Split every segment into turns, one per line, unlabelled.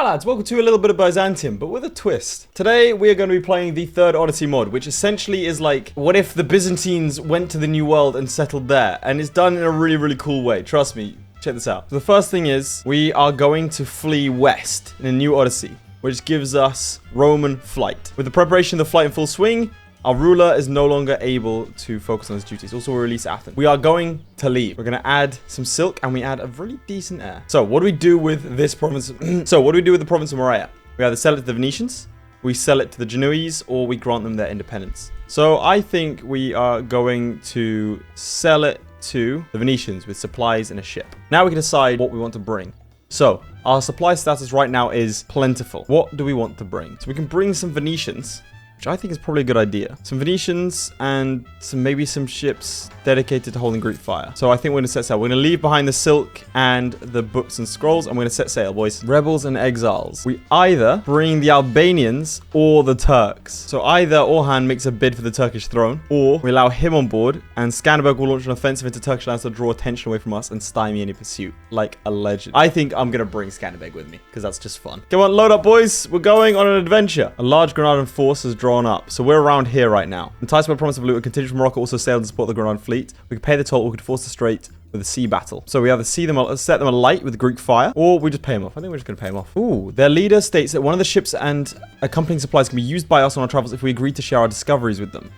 lads, welcome to a little bit of Byzantium, but with a twist. Today we are going to be playing the Third Odyssey mod, which essentially is like, what if the Byzantines went to the New World and settled there? And it's done in a really, really cool way. Trust me, check this out. So the first thing is, we are going to flee west in a new Odyssey, which gives us Roman flight. With the preparation of the flight in full swing, our ruler is no longer able to focus on his duties. Also, we'll release Athens. We are going to leave. We're going to add some silk, and we add a really decent heir. So, what do we do with this province? So, what do we do with the province of Morea? We either sell it to the Venetians, we sell it to the Genoese, or we grant them their independence. So, I think we are going to sell it to the Venetians with supplies and a ship. Now we can decide what we want to bring. So, our supply status right now is plentiful. What do we want to bring? So, we can bring some Venetians, which I think is probably a good idea. Some Venetians and maybe some ships dedicated to holding Greek fire. So I think we're going to set sail. We're going to leave behind the silk and the books and scrolls, and we're going to set sail, boys. Rebels and exiles. We either bring the Albanians or the Turks. So either Orhan makes a bid for the Turkish throne, or we allow him on board, and Skanderberg will launch an offensive into Turkish lands to draw attention away from us and stymie any pursuit. Like a legend. I think I'm going to bring Skanderberg with me, because that's just fun. Come on, load up, boys. We're going on an adventure. A large Granadan force has drawn up. So we're around here right now. Enticed by the promise of loot, a contingent from Morocco also sailed to support the Granadan fleet. We could pay the toll, or we could force the strait with a sea battle. So we either set them alight with Greek fire, or we just pay them off. I think we're just going to pay them off. Ooh, their leader states that one of the ships and accompanying supplies can be used by us on our travels if we agree to share our discoveries with them.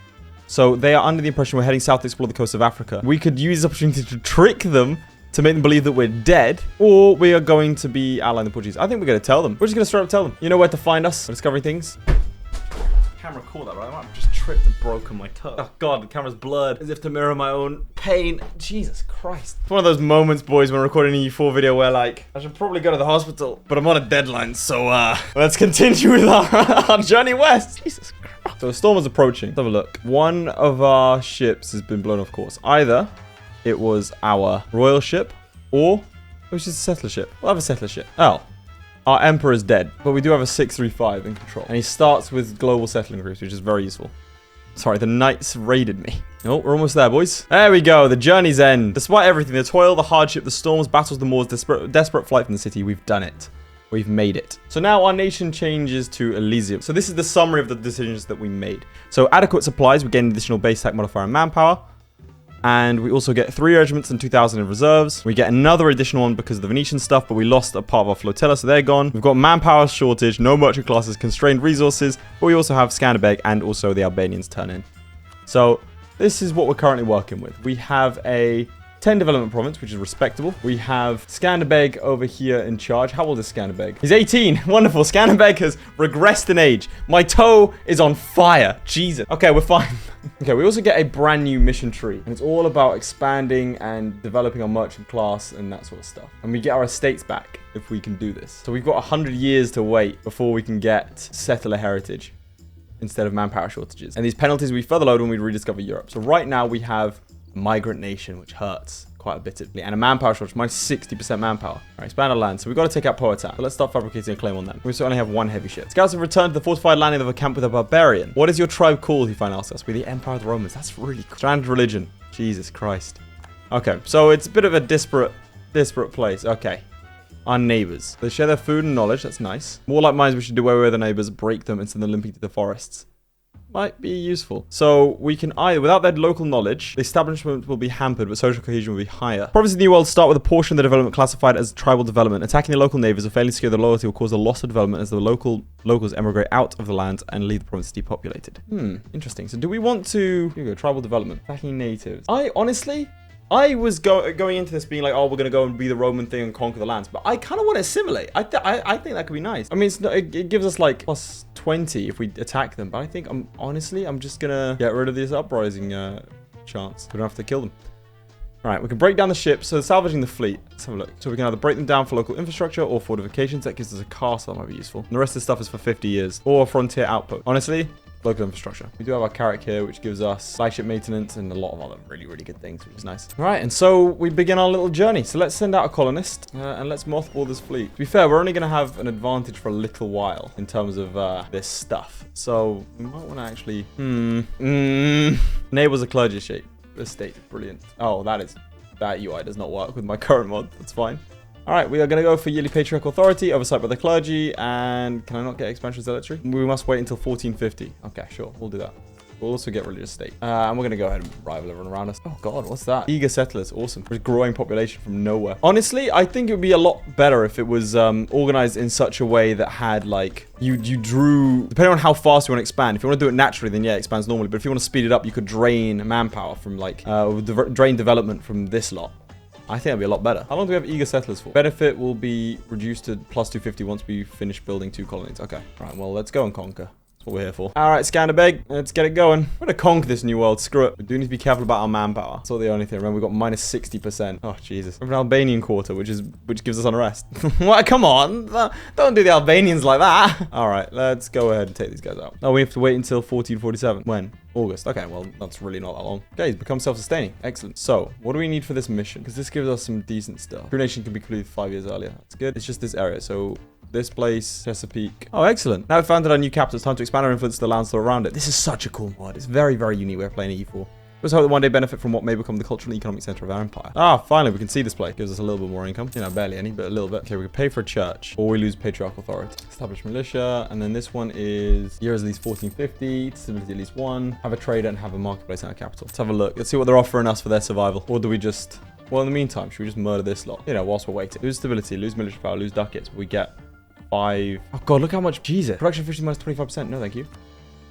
So they are under the impression we're heading south to explore the coast of Africa. We could use this opportunity to trick them to make them believe that we're dead, or we are going to be allying the Portuguese. I think we're going to tell them. We're just going to straight up tell them. You know where to find us. We're discovering things. Camera caught that, right? I might have just tripped and broken my toe. Oh god, the camera's blurred as if to mirror my own pain. Jesus Christ. It's one of those moments, boys, when recording an EU4 video where, like, I should probably go to the hospital, but I'm on a deadline, so, let's continue with our journey west. Jesus Christ. So a storm is approaching. Let's have a look. One of our ships has been blown off course. Either it was our royal ship, or it was just a settler ship. We'll have a settler ship. Oh. Our emperor is dead, but we do have a 635 in control. And he starts with global settling groups, which is very useful. Sorry, the knights raided me. Oh, we're almost there, boys. There we go. The journey's end. Despite everything, the toil, the hardship, the storms, battles, the moors, desperate flight from the city, we've done it. We've made it. So now our nation changes to Elysium. So this is the summary of the decisions that we made. So adequate supplies, we gain an additional base attack modifier and manpower. And we also get 3 regiments and 2,000 in reserves. We get another additional one because of the Venetian stuff, but we lost a part of our flotilla, so they're gone. We've got manpower shortage, no merchant classes, constrained resources, but we also have Skanderbeg and also the Albanians turn in. So this is what we're currently working with. We have a 10 development province, which is respectable. We have Skanderbeg over here in charge. How old is Skanderbeg? He's 18. Wonderful. Skanderbeg has regressed in age. My toe is on fire. Jesus. Okay, we're fine. Okay, we also get a brand new mission tree. And it's all about expanding and developing our merchant class and that sort of stuff. And we get our estates back if we can do this. So we've got 100 years to wait before we can get settler heritage instead of manpower shortages. And these penalties we further load when we rediscover Europe. So right now we have migrant nation, which hurts quite a bit, and a manpower shortage, minus 60% manpower. All right, expand our land. So we've got to take out Powhatan. So let's start fabricating a claim on them. We also only have 1 heavy ship. Scouts have returned to the fortified landing of a camp with a barbarian. What is your tribe called? He finally asks us. We're the Empire of the Romans. That's really cool. Stranded religion. Jesus Christ. Okay, so it's a bit of a disparate place. Okay. Our neighbors. They share their food and knowledge. That's nice. More like mines, we should do away with the neighbors, break them, and send them limping to the forests. Might be useful. So we can either, without that local knowledge, the establishment will be hampered, but social cohesion will be higher. Provinces in the New World start with a portion of the development classified as tribal development. Attacking the local neighbors or failing to secure their loyalty will cause a loss of development as the locals emigrate out of the land and leave the province depopulated. Interesting. So do we want to... Here we go, tribal development. Attacking natives. I was going into this being like, oh, we're going to go and be the Roman thing and conquer the lands. But I kind of want to assimilate. I think that could be nice. I mean, it gives us like plus 20 if we attack them. But I think, honestly, I'm just going to get rid of this uprising chance. We don't have to kill them. All right, we can break down the ships. So salvaging the fleet. Let's have a look. So we can either break them down for local infrastructure or fortifications. That gives us a castle. That might be useful. And the rest of the stuff is for 50 years. Or a frontier outpost. Honestly... local infrastructure. We do have our carrack here, which gives us flagship maintenance and a lot of other really, really good things, which is nice. All right, and so we begin our little journey. So let's send out a colonist and let's mothball this fleet. To be fair, we're only going to have an advantage for a little while in terms of this stuff. So we might want to actually... Enables a clergy shape. Estate, brilliant. Oh, that UI does not work with my current mod. That's fine. All right, we are going to go for yearly patriarchal authority, oversight by the clergy, and can I not get expansion zealotry? We must wait until 1450. Okay, sure, we'll do that. We'll also get religious state. And we're going to go ahead and rival everyone around us. Oh, God, what's that? Eager settlers. Awesome. There's growing population from nowhere. Honestly, I think it would be a lot better if it was organized in such a way that had, like, you drew... Depending on how fast you want to expand. If you want to do it naturally, then, yeah, it expands normally. But if you want to speed it up, you could drain manpower from, like, drain development from this lot. I think that'd be a lot better. How long do we have eager settlers for? Benefit will be reduced to plus 250 once we finish building 2 colonies. Okay. All right, well, let's go and conquer. That's what we're here for. All right, Scanderbeg. Let's get it going. We're going to conquer this new world. Screw it. We do need to be careful about our manpower. That's not the only thing. Remember, we've got minus 60%. Oh, Jesus. We have an Albanian quarter, which gives us unrest. What? Come on. Don't do the Albanians like that. All right, let's go ahead and take these guys out. Oh, we have to wait until 1447. When? August. Okay, well, that's really not that long. Okay, he's become self-sustaining. Excellent. So, what do we need for this mission? Because this gives us some decent stuff. Cremation can be completed 5 years earlier. That's good. It's just this area. So, this place, Chesapeake. Oh, excellent. Now we've founded our new capital. It's time to expand our influence to the lands around it. This is such a cool mod. It's very, very unique. We're playing EU4. Let's hope that one day benefit from what may become the cultural and economic center of our empire. Ah, finally, we can see this place. Gives us a little bit more income. You know, barely any, but a little bit. Okay, we can pay for a church, or we lose patriarchal authority. Establish militia, and then this one is year is at least 1450, stability at least 1. Have a trader and have a marketplace in our capital. Let's have a look. Let's see what they're offering us for their survival. Or do we just... Well, in the meantime, should we just murder this lot? You know, whilst we're waiting. Lose stability, lose military power, lose ducats. We get 5... Oh, God, look how much... Jesus. Production efficiency minus 25%. No, thank you.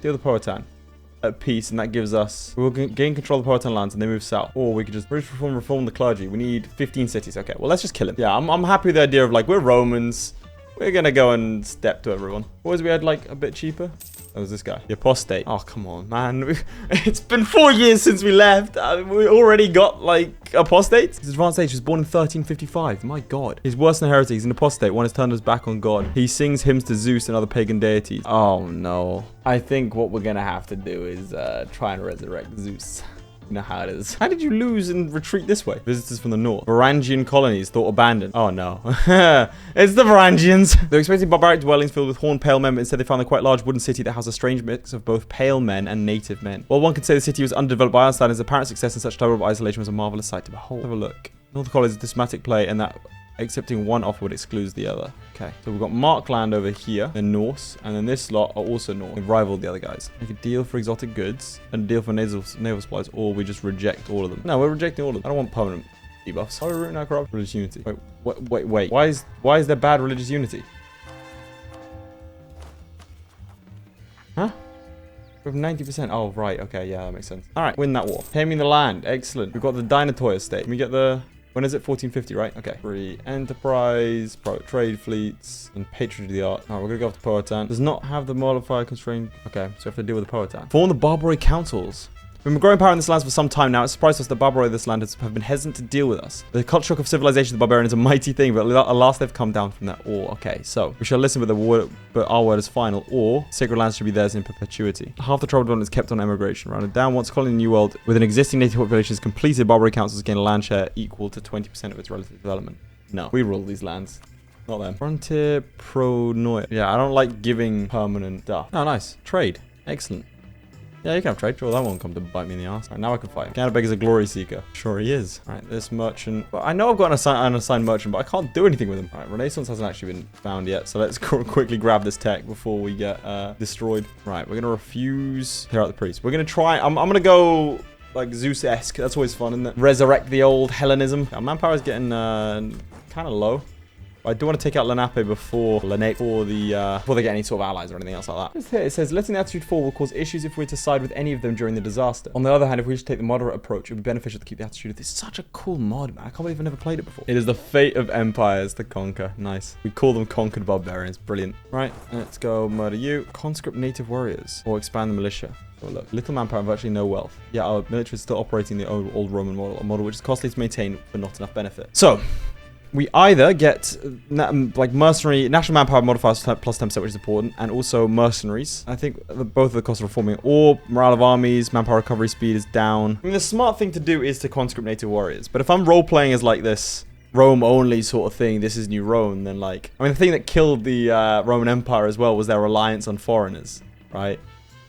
Deal the Powhatan at peace, and that gives us... We'll gain control of the Powhatan lands and they move south. Or we could just reform the clergy. We need 15 cities. Okay, well, let's just kill him. Yeah, I'm happy with the idea of, like, we're Romans. We're gonna go and step to everyone. What was we had, like, a bit cheaper? Oh, was this guy. The apostate. Oh, come on, man. It's been 4 years since we left. We already got, like, apostates. His advanced age was born in 1355. My God. He's worse than a heretic. He's an apostate. One has turned his back on God. He sings hymns to Zeus and other pagan deities. Oh, no. I think what we're gonna have to do is try and resurrect Zeus. You know how it is. How did you lose and retreat this way? Visitors from the north. Varangian colonies thought abandoned. Oh, no. It's the Varangians. They're expecting barbaric dwellings filled with horned pale men, but instead they found a quite large wooden city that has a strange mix of both pale men and native men. While one could say the city was undeveloped by our standards, apparent success in such terrible isolation was a marvelous sight to behold. Have a look. North College is a diplomatic play, and that accepting one offer would exclude the other. Okay, so we've got Markland over here, then Norse, and then this lot are also Norse. We've rivaled the other guys. Make a deal for exotic goods and a deal for naval supplies, or we just reject all of them. No, we're rejecting all of them. I don't want permanent debuffs. How are we rooting out corrupt religious unity? Wait. Why is there bad religious unity? Huh? We have 90%. Oh, right. Okay, yeah, that makes sense. All right, win that war. Pay me the land. Excellent. We've got the Dynatoy estate. Can we get the... When is it? 1450, right? Okay. Free enterprise, private trade fleets, and patronage of the art. All right, we're going to go after Powhatan. Does not have the modifier constraint. Okay, so we have to deal with the Powhatan. Form the Barbary councils. We've been growing power in this land for some time now. It's surprised us that Barbary of this land have been hesitant to deal with us. The culture shock of civilization of the barbarian is a mighty thing, but at last they've come down from that awe. Okay, so we shall listen, but our word is final, or sacred lands should be theirs in perpetuity. Half the troubled one is kept on emigration. Rounded down, once a colony in the New World with an existing native population is completed, Barbary councils gain a land share equal to 20% of its relative development. No, we rule these lands. Not them. Frontier pronoia. Yeah, I don't like giving permanent stuff. Oh, nice. Trade. Excellent. Yeah, you can have trade. Sure, that won't come to bite me in the ass. Right, now I can fight. Scanderbeg is a glory seeker. Sure he is. All right, this merchant. Well, I know I've got an assigned merchant, but I can't do anything with him. All right, Renaissance hasn't actually been found yet, so let's quickly grab this tech before we get destroyed. Right, we're gonna refuse. Here out the priest. We're gonna try. I'm gonna go like Zeus-esque. That's always fun, isn't it? Resurrect the old Hellenism. Our manpower is getting kind of low. I do want to take out Lenape before they get any sort of allies or anything else like that. Just here, it says, letting the attitude fall will cause issues if we're to side with any of them during the disaster. On the other hand, if we just take the moderate approach, it would be beneficial to keep the attitude of this. It's such a cool mod, man. I can't believe I've never played it before. It is the fate of empires to conquer. Nice. We call them conquered barbarians. Brilliant. Right, let's go murder you. Conscript native warriors. Or expand the militia. Oh, look, little manpower and virtually no wealth. Yeah, our military is still operating the old Roman model, a model which is costly to maintain but not enough benefit. So, we either get like mercenary national manpower modifiers plus 10%, which is important, and also mercenaries. I think both of the costs of reforming, or morale of armies, manpower recovery speed is down. I mean, the smart thing to do is to conscript native warriors. But if I'm role playing as like this Rome only sort of thing, this is New Rome, then like, I mean, the thing that killed the Roman Empire as well was their reliance on foreigners, right?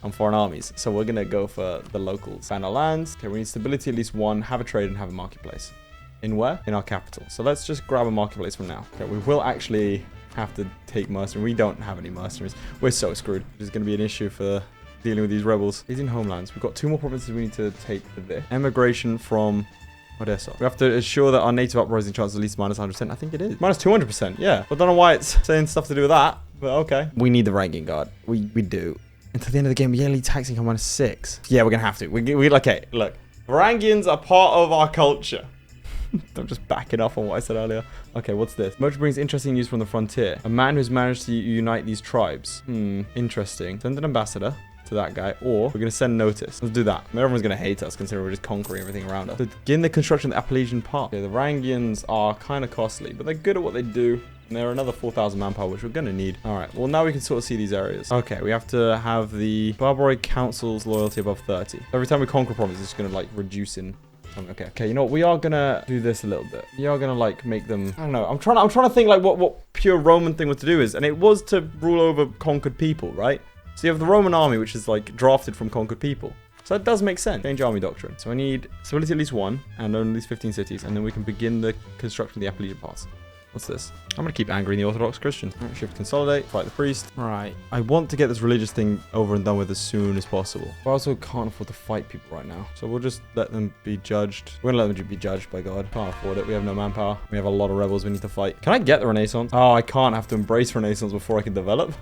On foreign armies. So we're gonna go for the locals. Expand our lands. Okay, we need stability at least 1, have a trade, and have a marketplace. In where? In our capital. So let's just grab a marketplace from now. Okay, we will actually have to take mercenaries. We don't have any mercenaries. We're so screwed. This is going to be an issue for dealing with these rebels. 18 homelands. We've got 2 more provinces we need to take for this. Emigration from Odessa. We have to ensure that our native uprising chance is at least minus 100%. I think it is. Minus 200%, yeah. But I don't know why it's saying stuff to do with that. But okay. We need the ranking guard. We do. Until the end of the game, yearly tax income minus 6. Yeah, we're going to have to. Okay, look. Varangians are part of our culture. I'm just backing up on what I said earlier. Okay, what's this? Merchant brings interesting news from the frontier. A man who's managed to unite these tribes. Interesting. Send an ambassador to that guy, or we're going to send notice. Let's do that. Everyone's going to hate us considering we're just conquering everything around us. Begin the construction of the Appalachian Park. Okay, the Varangians are kind of costly, but they're good at what they do. And they're another 4,000 manpower, which we're going to need. All right. Well, now we can sort of see these areas. Okay. We have to have the Barbary Council's loyalty above 30. Every time we conquer a province, it's going to, like, reduce in... Okay, you know what? We are going to do this a little bit. We are going to, like, make them... I don't know. I'm trying to think, like, what pure Roman thing was to do is. And it was to rule over conquered people, right? So you have the Roman army, which is, like, drafted from conquered people. So that does make sense. Change army doctrine. So I need stability at least 1 and own at least 15 cities. And then we can begin the construction of the Appalachian Pass. What's this? I'm going to keep angering the Orthodox Christians. Right, shift consolidate, fight the priest. Right. I want to get this religious thing over and done with as soon as possible. But I also can't afford to fight people right now. So we'll just let them be judged. We're going to let them be judged by God. Can't afford it. We have no manpower. We have a lot of rebels we need to fight. Can I get the Renaissance? Oh, I can't have to embrace Renaissance before I can develop.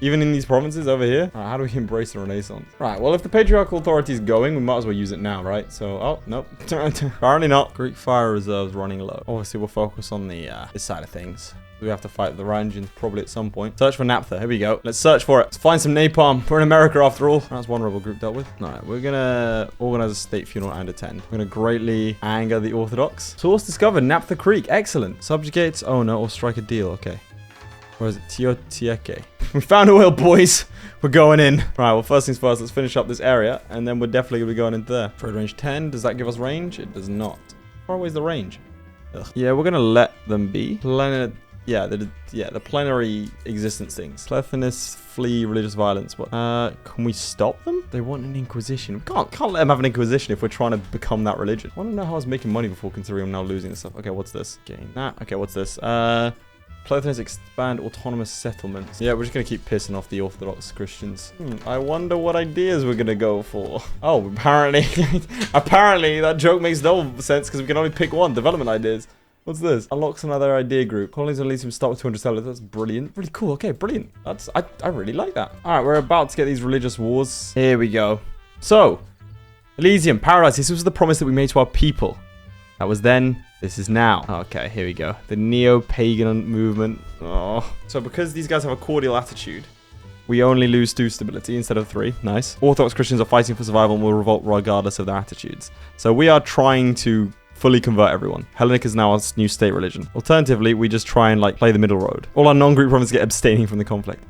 Even in these provinces over here? Right, how do we embrace the Renaissance? Right, well, if the patriarchal authority is going, we might as well use it now, right? So, oh, nope. Apparently not. Greek fire reserves running low. Obviously, we'll focus on the this side of things. We have to fight the Varangians probably at some point. Search for naphtha. Here we go. Let's search for it. Let's find some napalm. We're in America after all. That's one rebel group dealt with. All right, we're going to organize a state funeral and attend. We're going to greatly anger the Orthodox. Source discovered. Naphtha Creek. Excellent. Subjugates owner or strike a deal. Okay. Where is it? Tiotieke. We found oil, boys. We're going in. Right, well, first things first, let's finish up this area, and then we're definitely going to be going into there. Trade range 10. Does that give us range? It does not. How far away is the range? Ugh. Yeah, we're going to let them be. The plenary existence things. Plethinus, flee, religious violence. What? Can we stop them? They want an inquisition. We can't let them have an inquisition if we're trying to become that religion. I want to know how I was making money before considering I'm now losing this stuff. Okay, what's this? Gain that. Okay, what's this? Plethinus expand autonomous settlements. Yeah, we're just going to keep pissing off the Orthodox Christians. I wonder what ideas we're going to go for. Oh, apparently that joke makes no sense because we can only pick one. Development ideas. What's this? Unlocks another idea group. Colonies and Elysium start with 200 settlers. That's brilliant. Really cool. Okay, brilliant. I really like that. All right, we're about to get these religious wars. Here we go. So, Elysium, paradise. This was the promise that we made to our people. That was then. This is now. Okay, here we go. The neo-pagan movement. Oh. So because these guys have a cordial attitude, we only lose 2 stability instead of 3. Nice. Orthodox Christians are fighting for survival and will revolt regardless of their attitudes. So we are trying to fully convert everyone. Hellenic is now our new state religion. Alternatively, we just try and like play the middle road. All our non-Greek provinces get abstaining from the conflict.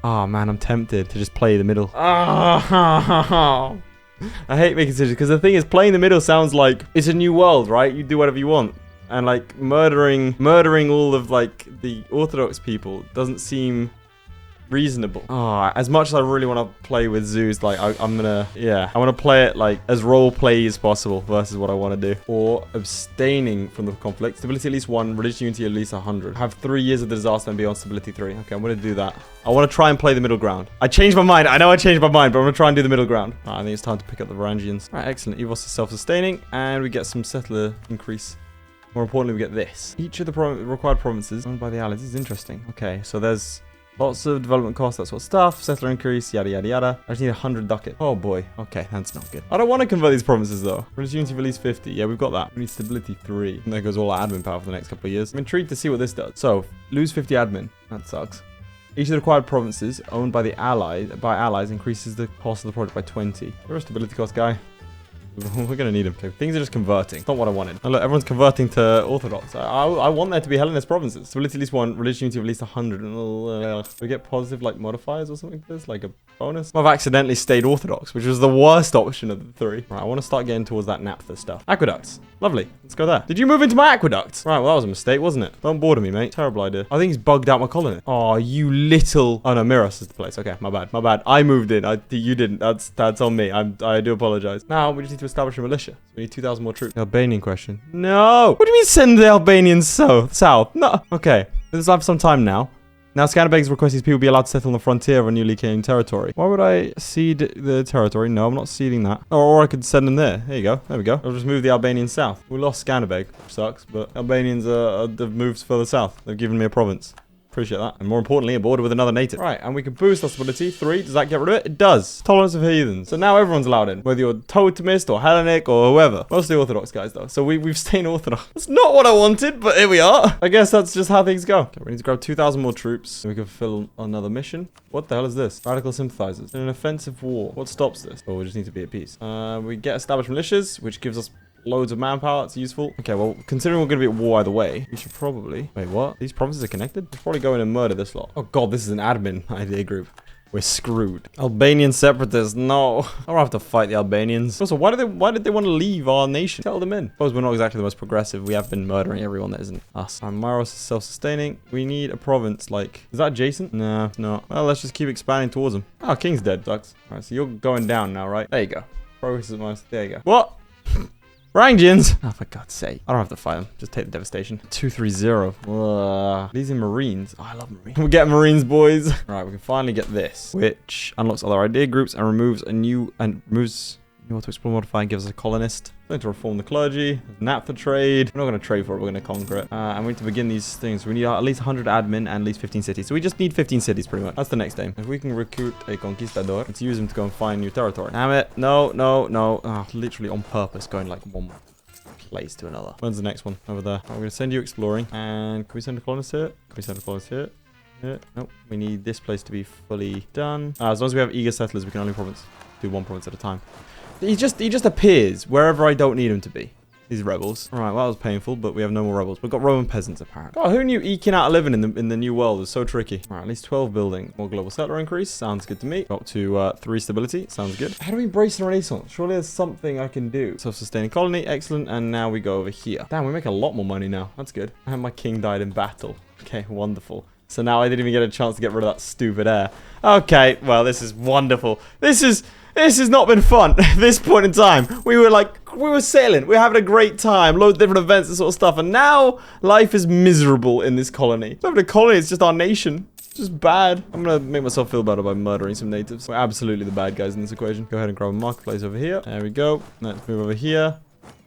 Oh man, I'm tempted to just play the middle. Oh. I hate making decisions because the thing is, playing the middle sounds like it's a new world, right? You do whatever you want. And like murdering all of like the Orthodox people doesn't seem reasonable. Oh, as much as I really want to play with Zeus, like I want to play it like as role play as possible versus what I want to do. Or abstaining from the conflict. Stability at least 1, religious unity at least 100. Have 3 years of the disaster and be on stability 3. Okay, I'm going to do that. I want to try and play the middle ground. I changed my mind. I know I changed my mind, but I'm going to try and do the middle ground. Right, I think it's time to pick up the Varangians. All right, excellent. Evos is self-sustaining and we get some settler increase. More importantly, we get this. Each of the required provinces owned by the allies. This is interesting. Okay, so there's lots of development costs, that sort of stuff. Settler increase, yada, yada, yada. I just need 100 ducat. Oh, boy. Okay, that's not good. I don't want to convert these provinces, though. Religious unity of at least 50. Yeah, we've got that. We need stability 3. And there goes all our admin power for the next couple of years. I'm intrigued to see what this does. So, lose 50 admin. That sucks. Each of the required provinces owned by the allies increases the cost of the project by 20. You're a stability cost guy. We're going to need them. Okay, things are just converting. It's not what I wanted. Oh, look, everyone's converting to Orthodox. I want there to be Hellenist provinces. Stability at least 1, religious unity of at least 100. Do we get positive like modifiers or something for this? Like a bonus? I've accidentally stayed Orthodox, which was the worst option of the 3. Right, I want to start getting towards that naphtha stuff. Aqueducts. Lovely. Let's go there. Did you move into my aqueduct? Right, well, that was a mistake, wasn't it? Don't border me, mate. Terrible idea. I think he's bugged out my colony. Oh, you little... Oh, no, Miros is the place. Okay, my bad. My bad. I moved in. You didn't. That's on me. I do apologize. Now, we just need to to establish a militia. So we need 2,000 more troops. The Albanian question. No. What do you mean send the Albanians south? No. Okay. This will have some time now. Now, Scanderbeg's request these people be allowed to settle on the frontier of a newly claimed territory. Why would I cede the territory? No, I'm not ceding that. Or I could send them there. There you go. There we go. I'll just move the Albanians south. We lost Scanderbeg, which sucks, but Albanians have moved further south. They've given me a province. Appreciate that. And more importantly, a border with another native. Right, and we can boost hostility. 3. Does that get rid of it? It does. Tolerance of heathens. So now everyone's allowed in. Whether you're Totemist or Hellenic or whoever. Mostly Orthodox guys, though. So we've stayed Orthodox. That's not what I wanted, but here we are. I guess that's just how things go. Okay, we need to grab 2,000 more troops. And we can fulfill another mission. What the hell is this? Radical sympathizers. In an offensive war. What stops this? Oh, we just need to be at peace. We get established militias, which gives us loads of manpower. It's useful. Okay, well, considering we're going to be at war either way, we should probably... Wait, what? These provinces are connected? Let's probably go in and murder this lot. Oh, God, this is an admin idea group. We're screwed. Albanian separatists. No. I don't have to fight the Albanians. Also, why did they want to leave our nation? Tell them in. I suppose we're not exactly the most progressive. We have been murdering everyone that isn't us. Myros is self-sustaining. We need a province, like... Is that adjacent? No, no. Well, let's just keep expanding towards them. Oh, King's dead. Sucks. All right, so you're going down now, right? There you go. Progress is most... There you go. What? Rangians! Oh, for God's sake. I don't have to fight them. Just take the devastation. 230. These are Marines. Oh, I love Marines. We'll get Marines, boys. All right, we can finally get this, which unlocks other idea groups and removes you want to explore, modify, and gives us a colonist. We're going to reform the clergy, naphtha trade. We're not going to trade for it, we're going to conquer it. And we need to begin these things. We need at least 100 admin and at least 15 cities. So we just need 15 cities, pretty much. That's the next aim. If we can recruit a conquistador, let's use him to go and find new territory. Damn it. No, no, no. Oh, literally on purpose, going like one place to another. When's the next one? Over there. Right, we're going to send you exploring. And can we send a colonist here? Can we send a colonist here? Nope. We need this place to be fully done. As long as we have eager settlers, we can only do one province at a time. He just appears wherever I don't need him to be. These rebels. All right, well, that was painful, but we have no more rebels. We've got Roman peasants, apparently. God, who knew eking out a living in the new world was so tricky? All right, at least 12 building. More global settler increase. Sounds good to me. Got to 3 stability. Sounds good. How do we embrace the Renaissance? Surely there's something I can do. Self-sustaining colony. Excellent. And now we go over here. Damn, we make a lot more money now. That's good. And my king died in battle. Okay, wonderful. So now I didn't even get a chance to get rid of that stupid heir. Okay, well, this is wonderful. This has not been fun at this point in time. We were sailing. We were having a great time. Loads of different events and sort of stuff. And now life is miserable in this colony. It's not even a colony. It's just our nation. It's just bad. I'm going to make myself feel better by murdering some natives. We're absolutely the bad guys in this equation. Go ahead and grab a marketplace over here. There we go. Let's move over here.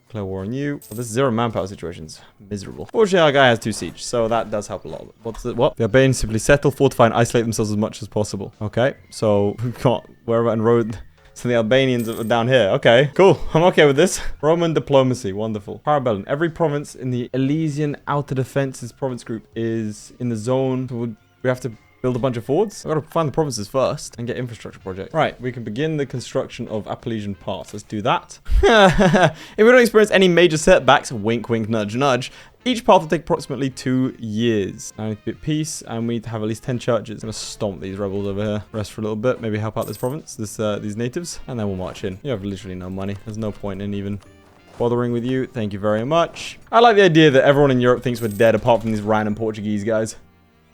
Declare war on you. Well, this 0 manpower situation's miserable. Fortunately, our guy has 2 siege, so that does help a lot. What's it? What? The Albanians simply settle, fortify, and isolate themselves as much as possible. Okay, so we've got wherever and road. So the Albanians are down here. Okay, cool. I'm okay with this. Roman diplomacy. Wonderful. Parabellum. Every province in the Elysian Outer Defenses province group is in the zone. So we have to build a bunch of forts. I've got to find the provinces first and get infrastructure projects. Right, we can begin the construction of Appalachian Pass. Let's do that. If we don't experience any major setbacks, wink, wink, nudge, nudge, each path will take approximately 2 years. Now we need to be at peace, and we need to have at least 10 churches. I'm going to stomp these rebels over here. Rest for a little bit. Maybe help out this province, these natives, and then we'll march in. You have literally no money. There's no point in even bothering with you. Thank you very much. I like the idea that everyone in Europe thinks we're dead apart from these random Portuguese guys.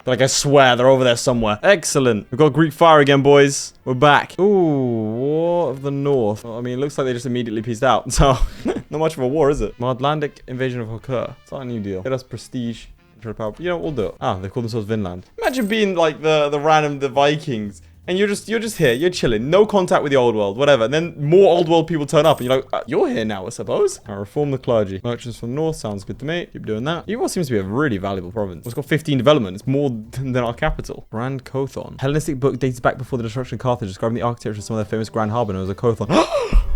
Like, I swear, they're over there somewhere. Excellent. We've got Greek fire again, boys. We're back. Ooh, War of the North. Well, I mean, it looks like they just immediately peaced out. So, not much of a war, is it? Atlantic invasion of Hookah. It's not a new deal. Get us prestige. Power. You know, we'll do it. Ah, they call themselves Vinland. Imagine being like the Vikings. And you're just here, you're chilling, no contact with the old world, whatever. And then more old world people turn up, and you're like, you're here now, I suppose. I reform the clergy. Merchants from the north, sounds good to me. Keep doing that. EU4 seems to be a really valuable province. It's got 15 development. It's more than our capital. Grand Kothon. Hellenistic book dates back before the destruction of Carthage, describing the architecture of some of their famous grand harbor known as a Kothon.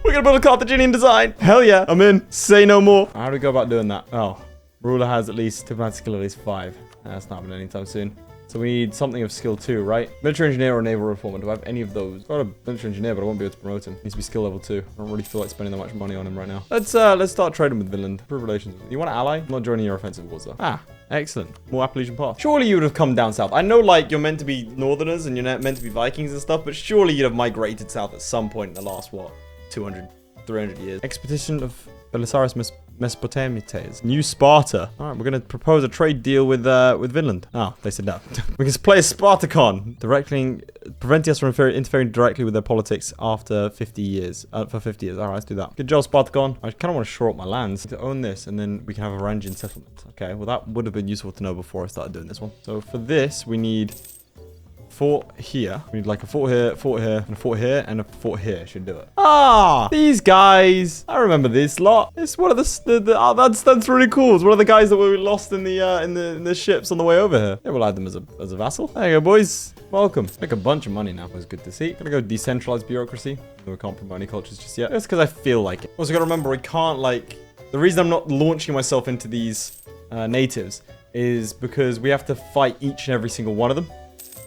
We're gonna build a Carthaginian design. Hell yeah, I'm in. Say no more. How do we go about doing that? Oh, ruler has at least diplomatic skill at least 5. That's not happening anytime soon. So we need something of skill 2, right? Military engineer or naval reformer. Do I have any of those? I've got a military engineer, but I won't be able to promote him. He needs to be skill level 2. I don't really feel like spending that much money on him right now. Let's start trading with Vinland. Improve relations. You want to ally? I'm not joining your offensive wars though. Ah, excellent. More Appalachian Pass. Surely you would have come down south. I know, like, you're meant to be northerners and you're meant to be Vikings and stuff, but surely you'd have migrated south at some point in the last, what, 200, 300 years. Expedition of Belisarius Mesopotamites. New Sparta. All right, we're going to propose a trade deal with Vinland. Oh, they said no. We can play a Spartacon. Directly preventing us from interfering directly with their politics after 50 years. For 50 years. All right, let's do that. Good job, Spartacon. I kind of want to shore up my lands to own this, and then we can have a Varangian settlement. Okay, well, that would have been useful to know before I started doing this one. So for this, we need fort here. We need like a fort here, and a fort here, and a fort here. Should do it. Ah, these guys. I remember this lot. It's one of the oh, that's really cool. It's one of the guys that we lost in the ships on the way over here. Yeah, we'll add them as a vassal. There you go, boys. Welcome. Make a bunch of money now. It was good to see. Gonna go decentralized bureaucracy. We can't promote any cultures just yet. That's because I feel like it. Also, gotta remember we can't like. The reason I'm not launching myself into these natives is because we have to fight each and every single one of them.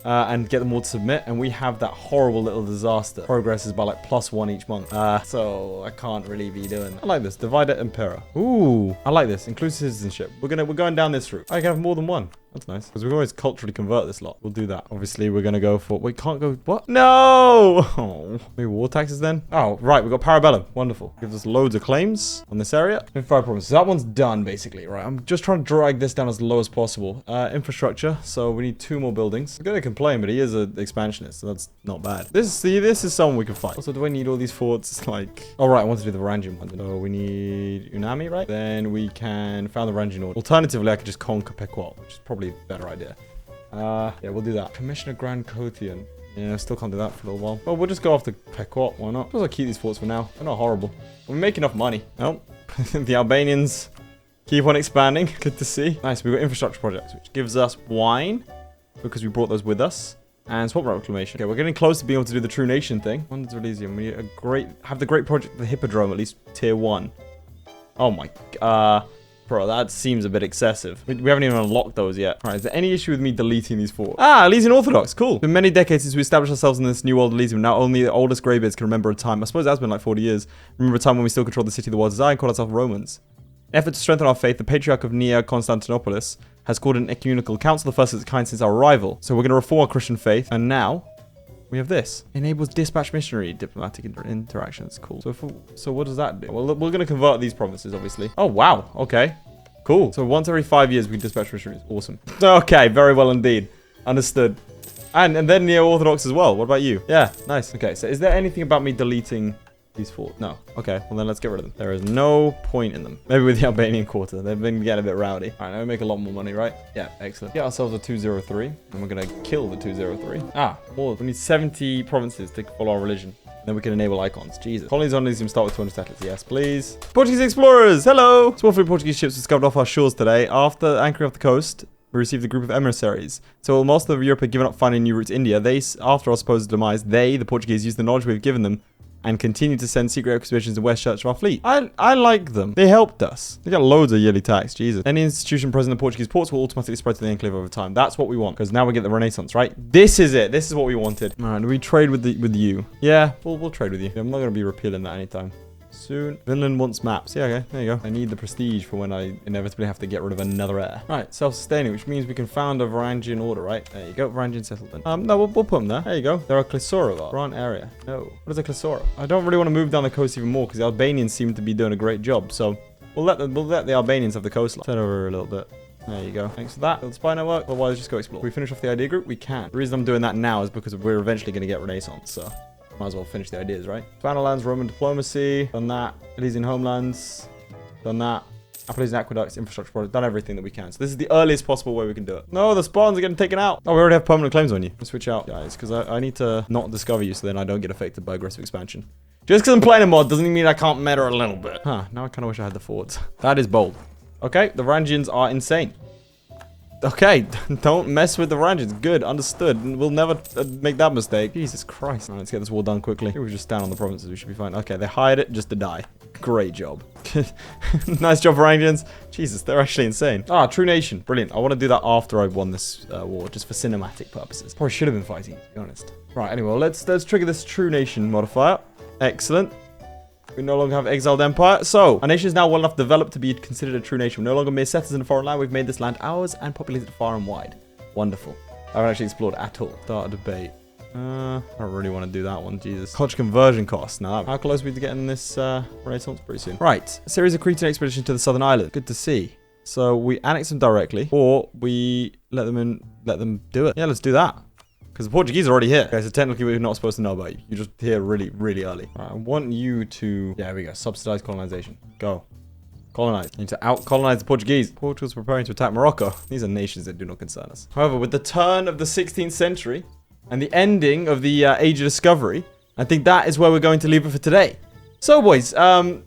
And get them all to submit, and we have that horrible little disaster. Progress is by like +1 each month. So I can't really be doing that. I like this. Divided Impera. Ooh, I like this. Inclusive citizenship. We're going down this route. I can have more than one. That's nice. Because we can always culturally convert this lot. We'll do that. Obviously, we're going to go for... We can't go... What? No! Oh. Maybe war taxes then? Oh, right. We've got Parabellum. Wonderful. Gives us loads of claims on this area. 5 provinces. So that one's done, basically. Right. I'm just trying to drag this down as low as possible. Infrastructure. So we need 2 more buildings. I'm going to complain, but he is an expansionist, so that's not bad. This is someone we can fight. Also, do I need all these forts? It's like... Oh, right. I want to do the Varangian one. So we need Unami, right? Then we can found the Varangian order. Alternatively, I could just conquer Pequot, which is probably a better idea. Yeah, we'll do that. Commissioner Grand Cotian. Yeah, still can't do that for a little while. Well, we'll just go after Pequot. Why not? I'll keep these forts for now. They're not horrible. We make enough money. Oh, the Albanians keep on expanding. Good to see. Nice. We've got infrastructure projects, which gives us wine because we brought those with us. And swap route reclamation. Okay, we're getting close to being able to do the True Nation thing. Wonders Elysium. We need have the great project, the Hippodrome, at least tier 1. Oh my, bro, that seems a bit excessive. We haven't even unlocked those yet. All right, is there any issue with me deleting these 4? Ah, Elysian Orthodox, cool. It's been many decades since we established ourselves in this new world Elysium. Now only the oldest greybeards can remember a time. I suppose it has been like 40 years. Remember a time when we still controlled the city of the world's desire and called ourselves Romans. Effort to strengthen our faith, the Patriarch of Nea Constantinopolis has called an ecumenical council, the first of its kind since our arrival. So we're going to reform our Christian faith, and now we have this. Enables dispatch missionary diplomatic interactions. Cool. So what does that do? Well, we're going to convert these provinces, obviously. Oh, wow. Okay. Cool. So once every 5 years, we dispatch missionaries. Awesome. Okay. Very well indeed. Understood. And then Neo-Orthodox as well. What about you? Yeah. Nice. Okay. So is there anything about me deleting these 4? No. Okay. Well, then let's get rid of them. There is no point in them. Maybe with the Albanian quarter. They've been getting a bit rowdy. All right. Now we make a lot more money, right? Yeah. Excellent. Get ourselves a 203. And we're going to kill the 203. Ah, more. We need 70 provinces to follow our religion. Then we can enable icons. Jesus. Colonies on Elysium start with 200 settlers. Yes, please. Portuguese explorers. Hello. Small fleet Portuguese ships were discovered off our shores today. After anchoring off the coast, we received a group of emissaries. So while most of Europe had given up finding new routes to India, after our supposed demise, the Portuguese, used the knowledge we've given them and continue to send secret expeditions to West Church of our fleet. I like them. They helped us. They got loads of yearly tax. Jesus. Any institution present in the Portuguese ports will automatically spread to the enclave over time. That's what we want, because now we get the Renaissance, right? This is it. This is what we wanted. All right, do we trade with you? Yeah, we'll trade with you. I'm not going to be repealing that anytime soon. Vinland wants maps. Yeah, okay. There you go. I need the prestige for when I inevitably have to get rid of another heir. Right, self-sustaining, which means we can found a Varangian order, right? There you go. Varangian settlement. No, we'll put them there. There you go. There are Clisorova. Grant area. No. What is a Clisora? I don't really want to move down the coast even more because the Albanians seem to be doing a great job. So we'll let the Albanians have the coastline. Turn over a little bit. There you go. Thanks for that. Build spy network. Otherwise, just go explore. We finish off the idea group? We can. The reason I'm doing that now is because we're eventually going to get Renaissance, so might as well finish the ideas, right? Spanish lands, Roman diplomacy, done that. Elysian homelands, done that. Appalachian aqueducts, infrastructure project, done everything that we can. So this is the earliest possible way we can do it. No, the spawns are getting taken out. Oh, we already have permanent claims on you. Let's switch out, guys, because I need to not discover you so then I don't get affected by aggressive expansion. Just because I'm playing a mod doesn't mean I can't meta a little bit. Huh, now I kind of wish I had the forts. That is bold. Okay, the Varangians are insane. Okay, don't mess with the Varangians. Good, understood. We'll never make that mistake. Jesus Christ. All right, let's get this war done quickly. Maybe we just stand on the provinces. We should be fine. Okay, they hired it just to die. Great job. Nice job, Varangians. Jesus, they're actually insane. Ah, True Nation. Brilliant. I want to do that after I've won this war, just for cinematic purposes. Probably should have been fighting, to be honest. Right, anyway, let's trigger this True Nation modifier. Excellent. We no longer have exiled empire. So, our nation is now well enough developed to be considered a true nation. We're no longer mere settlers in a foreign land. We've made this land ours and populated far and wide. Wonderful. I haven't actually explored at all. Start a debate. I don't really want to do that one, Jesus. Culture conversion cost. Now, how close are we to getting this Renaissance pretty soon? Right, a series of Cretan expedition to the southern island. Good to see. So we annex them directly, or we let them do it. Yeah, let's do that. Because the Portuguese are already here. Okay, so technically we're not supposed to know about you. You're just here really, really early. All right, I want you to... Yeah, there we go. Subsidized colonization. Go. Colonize. You need to out-colonize the Portuguese. Portugal's preparing to attack Morocco. These are nations that do not concern us. However, with the turn of the 16th century and the ending of the Age of Discovery, I think that is where we're going to leave it for today. So, boys, I'm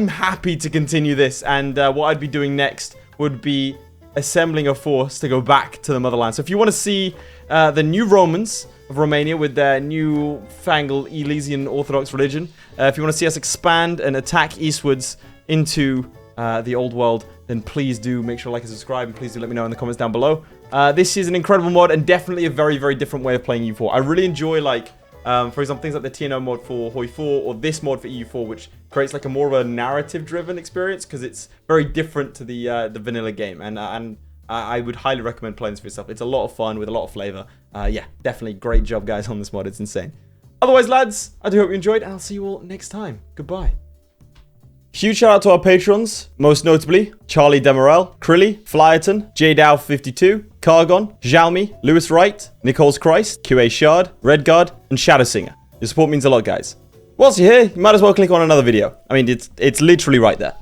happy to continue this, and what I'd be doing next would be assembling a force to go back to the motherland. So if you want to see the new Romans of Romania with their new-fangled Elysian Orthodox religion, if you want to see us expand and attack eastwards into the old world, then please do make sure to like and subscribe, and please do let me know in the comments down below. This is an incredible mod and definitely a very, very different way of playing EU4. I really enjoy, like, for example, things like the TNO mod for HoI4 or this mod for EU4, which creates like a more of a narrative-driven experience because it's very different to the vanilla game, and I would highly recommend playing this for yourself. It's a lot of fun with a lot of flavor. Yeah, definitely great job, guys, on this mod. It's insane. Otherwise, lads, I do hope you enjoyed, and I'll see you all next time. Goodbye. Huge shout out to our patrons, most notably Charlie Damerell, Crilly, Flyerton, JDow52, Kargon, Sjalmi, Lewis Wright, Nicole's Christ, QA Shard, Redguard, and ShadowSinger. Your support means a lot, guys. Whilst you're here, you might as well click on another video. I mean, it's literally right there.